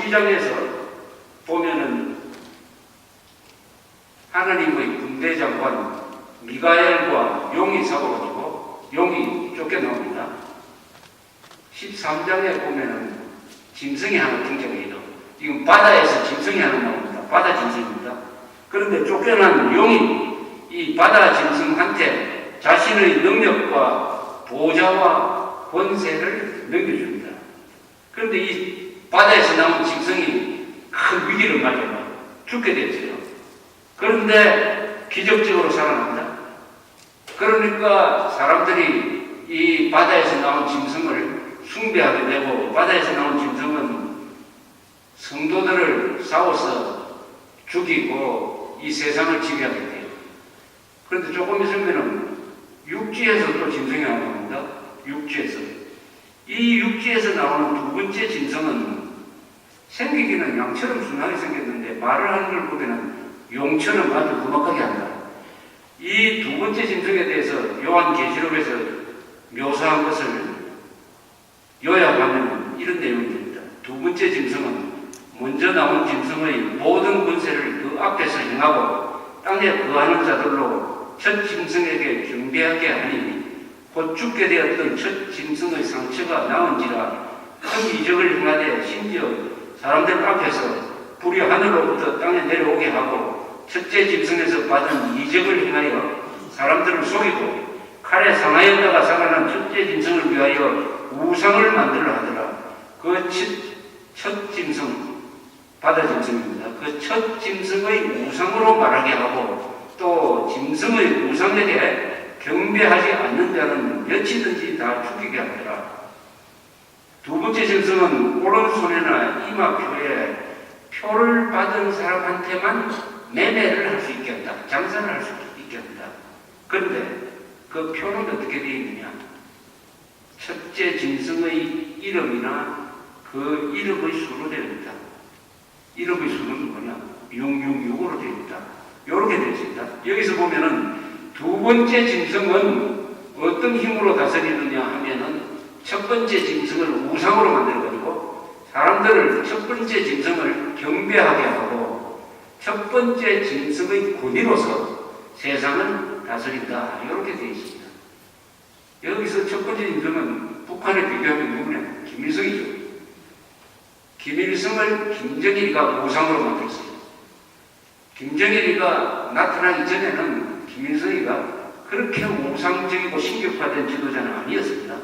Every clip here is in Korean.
시장에서 보면은 하나님의 군대 장관 미가엘과 용이 싸워가지고 용이 쫓겨나옵니다. 13장에 보면은 짐승이 하나 등장해요. 이건 바다에서 짐승이 하나 나옵니다. 바다 짐승입니다. 그런데 쫓겨난 용이 이 바다 짐승한테 자신의 능력과 보좌와 권세를 넘겨줍니다. 그런데 이 바다에서 나온 짐승이 큰 위기를 맞아요. 죽게 됐어요. 그런데 기적적으로 살아납니다. 그러니까 사람들이 이 바다에서 나온 짐승을 숭배하게 되고, 바다에서 나온 짐승은 성도들을 싸워서 죽이고 이 세상을 지배하게 돼요. 그런데 조금 있으면은 육지에서 또 짐승이 나옵니다. 육지에서. 이 육지에서 나오는 두 번째 짐승은 생기기는 양처럼 순하게 생겼는데 말을 하는 걸 보면은 용처럼 아주 험악하게 한다. 이 두 번째 짐승에 대해서 요한계시록에서 묘사한 것을 요약하면 이런 내용입니다. 두 번째 짐승은 먼저 나온 짐승의 모든 권세를 그 앞에서 행하고 땅에 거하는 자들로 첫 짐승에게 경배하게 하니 곧 죽게 되었던 첫 짐승의 상처가 나은지라 큰 이적을 행하되 심지어 사람들 앞에서 불이 하늘로부터 땅에 내려오게 하고 첫째 짐승에서 받은 이적을 행하여 사람들을 속이고 칼에 상하였다가 살아난 첫째 짐승을 위하여 우상을 만들어 하더라. 그 첫 짐승, 바다 짐승입니다. 그 첫 짐승의 우상으로 말하게 하고 또 짐승의 우상에게 경배하지 않는 자는 몇이든지 다 죽이게 하더라. 두 번째 짐승은 오른손이나 이마표에 표를 받은 사람한테만 매매를 할 수 있게 한다. 장사를 할 수 있게 한다. 그런데 그 표는 어떻게 되어 있느냐? 첫째 짐승의 이름이나 그 이름의 수로 되어 있다. 이름의 수는 뭐냐? 666으로 되어 있다. 이렇게 되어 있습니다. 여기서 보면은 두 번째 짐승은 어떤 힘으로 다스리느냐 하면은 첫 번째 짐승을 우상으로 만들어가지고 사람들을 첫 번째 짐승을 경배하게 하고 첫 번째 짐승의 군인으로서 세상을 다스린다. 이렇게 되어 있습니다. 여기서 첫 번째 짐승은 북한에 비교하면 누구냐? 김일성이죠. 김일성을 김정일이가 우상으로 만들었어요. 김정일이가 나타나기 전에는 김일성이가 그렇게 우상적이고 신격화된 지도자는 아니었습니다.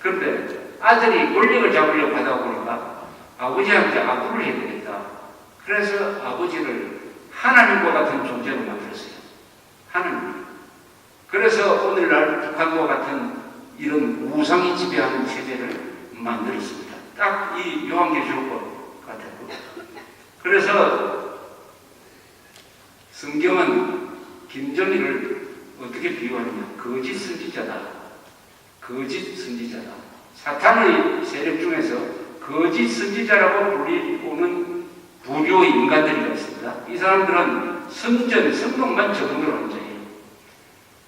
그런데 아들이 권력을 잡으려고 하다 보니까 아버지한테 악구를 해야 되겠다. 그래서 아버지를 하나님과 같은 존재로 만들었어요. 하나님. 그래서 오늘날 북한과 같은 이런 우상이 지배하는 체제를 만들었습니다. 딱 이 요한계시록과 같아요. 그래서 성경은 김정일을 어떻게 비유하느냐? 거짓 선지자다. 거짓 선지자다. 사탄의 세력 중에서 거짓 선지자라고 불리우는 부류 인간들이 있습니다. 이 사람들은 선동만 전문으로 하는 자예요.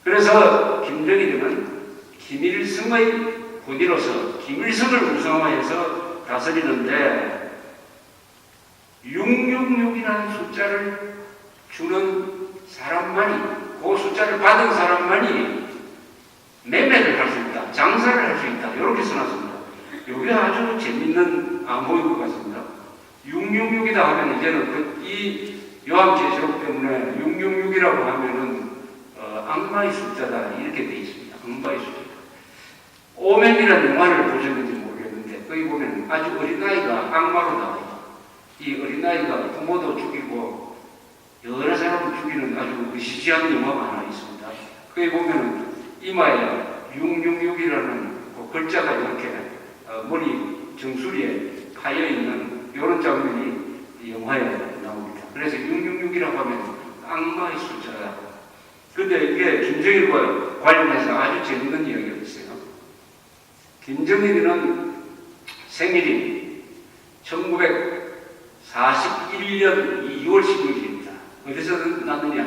그래서 김정일은 김일성의 군인으로서 김일성을 우상화해서 다스리는데 666이라는 숫자를 주는 사람만이, 그 숫자를 받은 사람만이 매매를 할 수 있다, 장사를 할 수 있다, 이렇게 써놨습니다. 이게 아주 재밌는 암호인 것 같습니다. 666이다 하면 이제는 이 요한계시록 때문에 666이라고 하면은 악마의 숫자다 이렇게 되어 있습니다. 악마의 숫자. 오맨이라는 영화를 보셨는지 모르겠는데 거기 보면 아주 어린아이가 악마로 나와요. 이 어린아이가 부모도 죽이고 여러 사람을 죽이는 아주 시시한 영화가 하나 있습니다. 거기 보면 이마에 666이라는 그 글자가 이렇게 머리 정수리에 파여있는 이런 장면이 영화에 나옵니다. 그래서 666이라고 하면 악마의 숫자다. 근데 이게 김정일과 관련해서 아주 재밌는 이야기가 있어요. 김정일은 생일이 1941년 2월 16일입니다. 어디서 났느냐?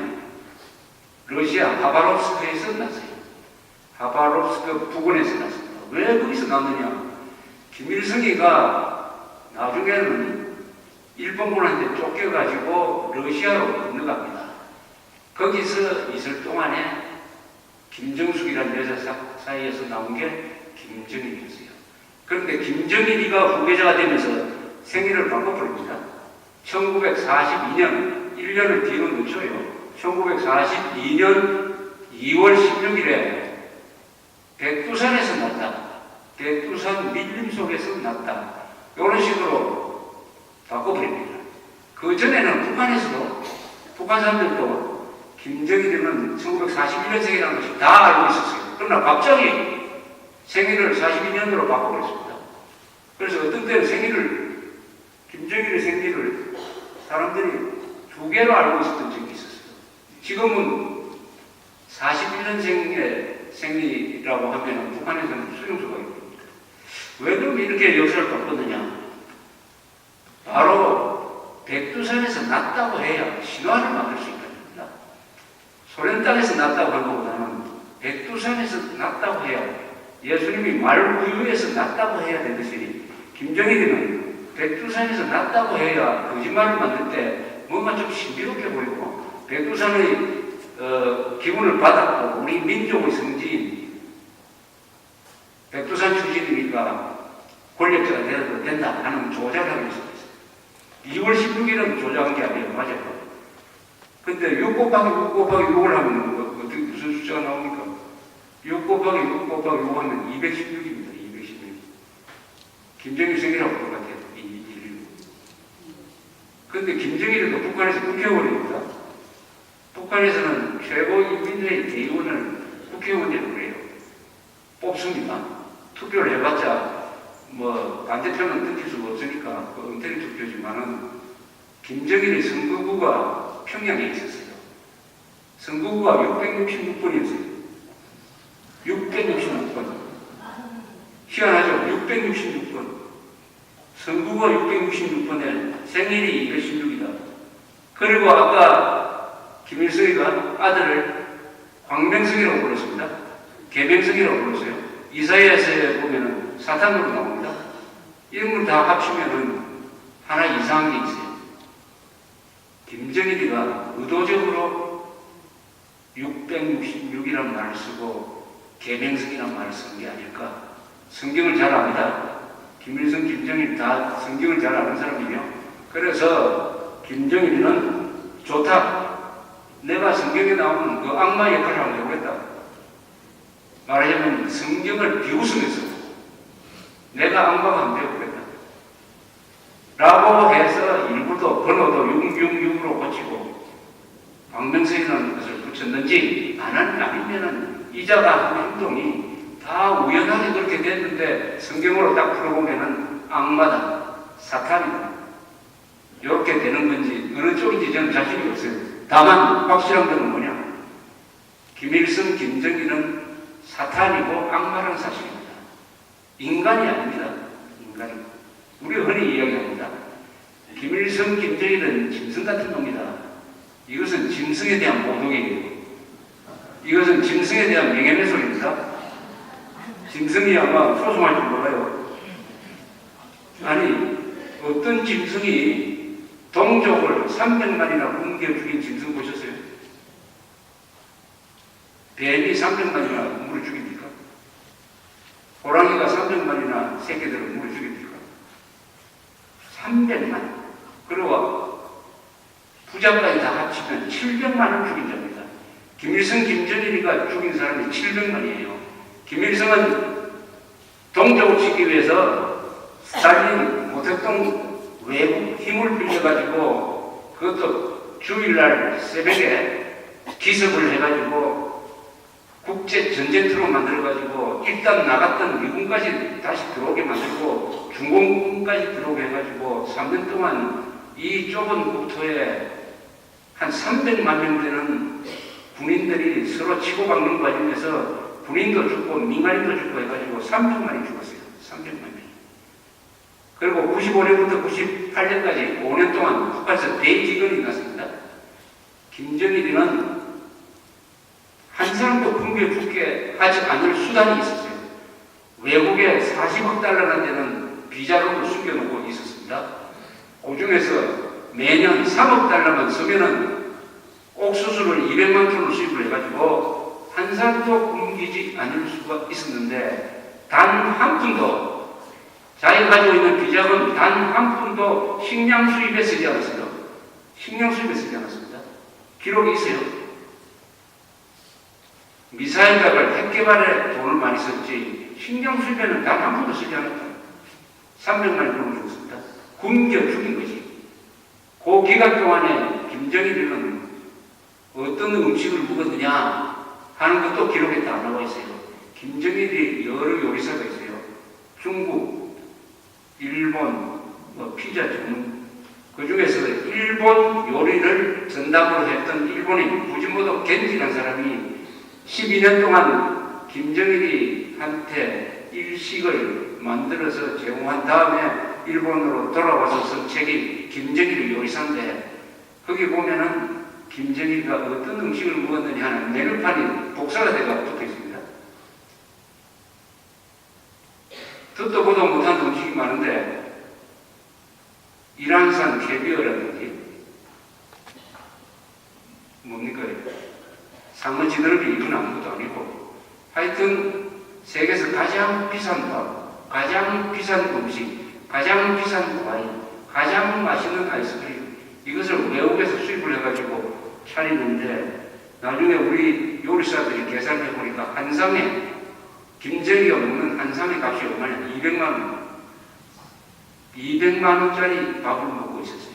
러시아 하바롭스크에서 났어요. 하바롭스크 부근에서 났습니다. 왜 거기서 났느냐? 김일성이가 나중에는 일본군한테 쫓겨가지고 러시아로 건너갑니다. 거기서 있을 동안에 김정숙이라는 여자 사이에서 나온 게 김정일이었어요. 그런데 김정일이가 후계자가 되면서 생일을 바꿔버립니다. 1942년, 1년을 뒤로 늦춰요. 1942년 2월 16일에 백두산에서 났다. 백두산 밀림 속에서 났다. 이런 식으로 바꿔버립니다. 그 전에는 북한에서도, 북한 사람들도 김정일은 1941년생이라는 것이 다 알고 있었어요. 그러나 갑자기 생일을 42년으로 바꿔버렸습니다. 그래서 어떤 때는 김정일의 생일을 사람들이 두 개로 알고 있었던 적이 있었어요. 지금은 41년생의 생일이라고 하면 북한에서는 수용소가 있습니다. 왜 그럼 이렇게 역사를 바꿨느냐? 바로 백두산에서 났다고 해야 신화를 만들 수 있는 겁니다. 소련 땅에서 났다고 한 것보다는 백두산에서 났다고 해야, 예수님이 말구유에서 났다고 해야 되듯이 김정일이는 백두산에서 났다고 해야 거짓말을 만들 때 뭔가 좀 신비롭게 보이고, 백두산의 기운을 받았고 우리 민족의 성지인 백두산 출신이니까 권력자가 되어도 된다 하는 조작을 하고 있습니다. 2월 16일은 조작한 게 아니에요. 맞아요. 근데 6 곱하기 6 곱하기 6을 하면 어떻게 무슨 숫자가 나옵니까? 6 곱하기 6 곱하기 6 하면 216입니다. 216. 김정일 생일하고 똑같아요. 근데 김정일도 북한에서 국회의원입니다. 북한에서는 최고인민회의 대의원을 국회의원이라고 그래요. 뽑습니다. 투표를 해봤자 반대표는 뜯길 수가 없으니까 엉터리 투표지만은 김정일의 선거구가 평양에 있었어요. 선거구가 666번이었어요. 666번. 희한하죠? 666번. 선구가 666번에 생일이 216이다. 그리고 아까 김일성이가 아들을 광명성이라고 불렀습니다. 계명성이라고 불렀어요. 이사야서에 보면은 사탄으로 나옵니다. 이런 걸 다 합치면은 하나 이상한 게 있어요. 김정일이가 의도적으로 666이라는 말을 쓰고 계명성이라는 말을 쓴 게 아닐까. 성경을 잘 압니다. 김일성, 김정일 다 성경을 잘 아는 사람이에요. 그래서 김정일이는 좋다. 내가 성경에 나오는 그 악마 역할을 한번 해보겠다. 말하자면 성경을 비웃으면서 내가 악마가 한번 되어보겠다. 라고 해서 일부도 번호도 666으로 고치고 광명성이라는 것을 붙였는지 아니면은 이자가 한 행동이 다 우연하게 그렇게 됐는데 성경으로 딱 풀어보면은 악마다, 사탄이다. 이렇게 되는 건지 어느 쪽인지 저는 자신이 없어요. 다만 확실한 것은 뭐냐? 김일성, 김정일은 사탄이고 악마라는 사실입니다. 인간이 아닙니다. 인간이. 우리가 흔히 이야기합니다. 김일성, 김정일은 짐승 같은 놈이다. 이것은 짐승에 대한 모독이에요. 이것은 짐승에 대한 명예훼손입니다. 짐승이 아마 소송할 줄 몰라요. 아니, 어떤 짐승이 동족을 300만이나 굶겨 죽인 짐승 보셨어요? 뱀이 300만이나 물을 죽입니까? 호랑이가 300만이나 새끼들을 물을 죽입니까? 300만. 그리고 부자까지 다 합치면 700만을 죽인 자입니다. 김일성, 김정일이가 죽인 사람이 700만이에요. 김일성은 동족을 지키기 위해서 스탈린, 모택동 외국 힘을 빌려가지고 그것도 주일날 새벽에 기습을 해가지고 국제 전쟁터로 만들어가지고 일단 나갔던 미군까지 다시 들어오게 만들고 중공군까지 들어오게 해가지고 3년 동안 이 좁은 국토에 한 300만 명 되는 군인들이 서로 치고받는 과정에서 군인도 죽고 민간인도 죽고 해가지고 300만이 죽었어요. 300만이. 그리고 95년부터 98년까지 5년 동안 북한에서 대기근이 났습니다. 김정일이는 한 사람도 굶겨 죽게 하지 않을 수단이 있었어요. 외국에 40억 달러나 되는 비자금을 숨겨놓고 있었습니다. 그 중에서 매년 3억 달러만 쓰면은 옥수수를 200만 톤을 수입을 해가지고 한 살도 굶기지 않을 수가 있었는데 단 한 푼도 자기가 가지고 있는 비자금 단 한 푼도 식량 수입에 쓰지 않았어요. 식량 수입에 쓰지 않았습니다. 기록이 있어요. 미사일 개발, 핵 개발에 돈을 많이 썼지 식량 수입에는 단 한 푼도 쓰지 않았다. 300만 돈을 줬습니다. 굶겨 죽인 것이. 그 기간 동안에 김정일은 어떤 음식을 먹었느냐 하는 것도 기록에 다 나와 있어요. 김정일이 여러 요리사가 있어요. 중국, 일본, 피자 전문. 그 중에서 일본 요리를 전담으로 했던 일본인 부지모토 겐지라는 사람이 12년 동안 김정일이 한테 일식을 만들어서 제공한 다음에 일본으로 돌아와서 쓴 책이 김정일의 요리사인데 거기 보면은 김정일이가 어떤 음식을 먹었느냐 하는 메뉴판이 복사가 되어 붙어 있습니다. 듣도 보도 못한 음식이 많은데 이란산 캐비어라든지 뭡니까? 상어 지느러미 이건 아무것도 아니고 하여튼 세계에서 가장 비싼 밥, 가장 비싼 음식, 가장 비싼 와인, 가장 맛있는 아이스크림 이것을 외국에서 수입을 해가지고 차리는데 나중에 우리 요리사들이 계산해 보니까 한 상에 김정일이가 먹는 한 상의 값이 얼마냐? 200만 원. 200만 원짜리 밥을 먹고 있었어요.